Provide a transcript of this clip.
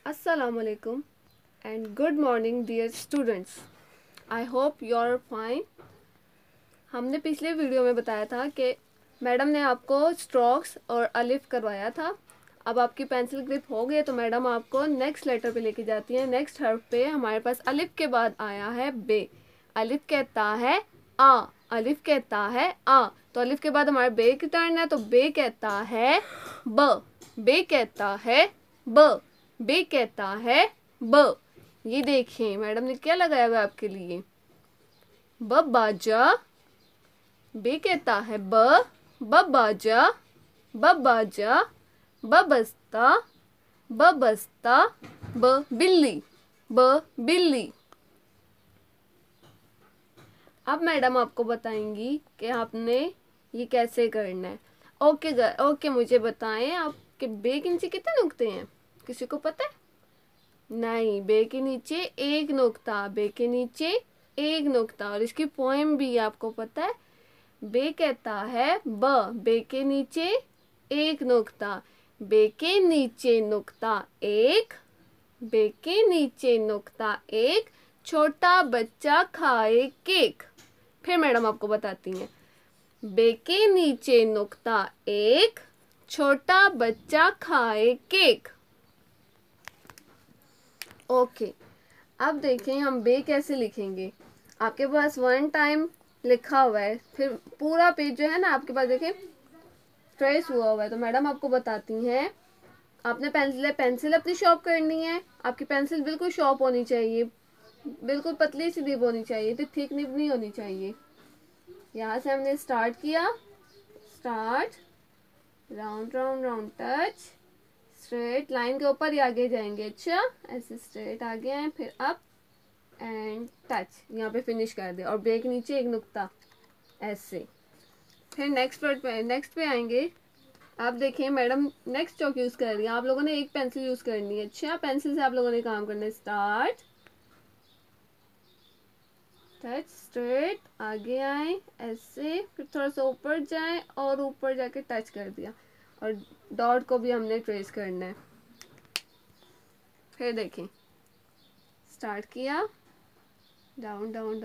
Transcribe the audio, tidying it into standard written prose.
Assalamualaikum and good morning dear students. I hope you are fine. हमने पिछले video में बताया था कि मैडम ने आपको स्ट्रोक्स और अलिफ करवाया था। अब आपकी पेंसिल ग्रिप हो गई तो मैडम आपको नेक्स्ट लेटर पे लेके जाती है। नेक्स्ट हर्फ पे हमारे पास अलिफ के बाद आया है बे। अलिफ कहता है आ, अलिफ कहता है आ, तो अलिफ के बाद हमारे बे की टर्न है, तो बे कहता है ब, बे कहता है ब, बे कहता है ब। ये देखिए मैडम ने क्या लगाया हुआ आपके लिए, ब बाजा। बे कहता है ब, ब बाजा, ब बाजा, ब बस्ता, ब बस्ता, ब बिल्ली, ब बिल्ली। अब मैडम आपको बताएंगी कि आपने ये कैसे करना है। ओके मुझे बताएं आपके बे के नीचे कितने नुक्ते हैं, किसी को पता है? नहीं, बे के नीचे एक नुक्ता, बे के नीचे एक नुक्ता। और इसकी पोएम भी आपको पता है। बे कहता है ब, बे के नीचे एक नुक्ता, बे के नीचे नुक्ता एक, बे के नीचे नुक्ता एक, छोटा बच्चा खाए केक। फिर मैडम आपको बताती हैं, बे के नीचे नुक्ता एक, छोटा बच्चा खाए केक। ओके, अब देखें हम बे कैसे लिखेंगे। आपके पास वन टाइम लिखा हुआ है, फिर पूरा पेज जो है ना आपके पास देखें ट्रेस हुआ हुआ है। तो मैडम आपको बताती हैं, आपने पेंसिल अपनी शॉर्प करनी है। आपकी पेंसिल बिल्कुल शॉर्प होनी चाहिए, बिल्कुल पतली सी निब होनी चाहिए, तो थिक निब नहीं होनी चाहिए। यहाँ से हमने स्टार्ट किया, start, round round round touch, straight line के ऊपर ही आगे जाएंगे। अच्छा, ऐसे स्ट्रेट आगे आए, फिर अप एंड टच, यहाँ पे फिनिश कर दे। और ब्रेक नीचे एक नुक्ता ऐसे। फिर नेक्स्ट पे आएंगे। आप देखिए मैडम नेक्स्ट चौक यूज कर रही है, आप लोगों ने एक पेंसिल यूज करनी है। अच्छा, पेंसिल से आप लोगों ने काम करना है। स्टार्ट, टच, स्ट्रेट आगे आए ऐसे, फिर थोड़ा सा ऊपर जाए और ऊपर जाके टच कर दिया। और डॉट को भी हमने ट्रेस करना है। फिर देखें, स्टार्ट किया, डाउन डाउन डाउन,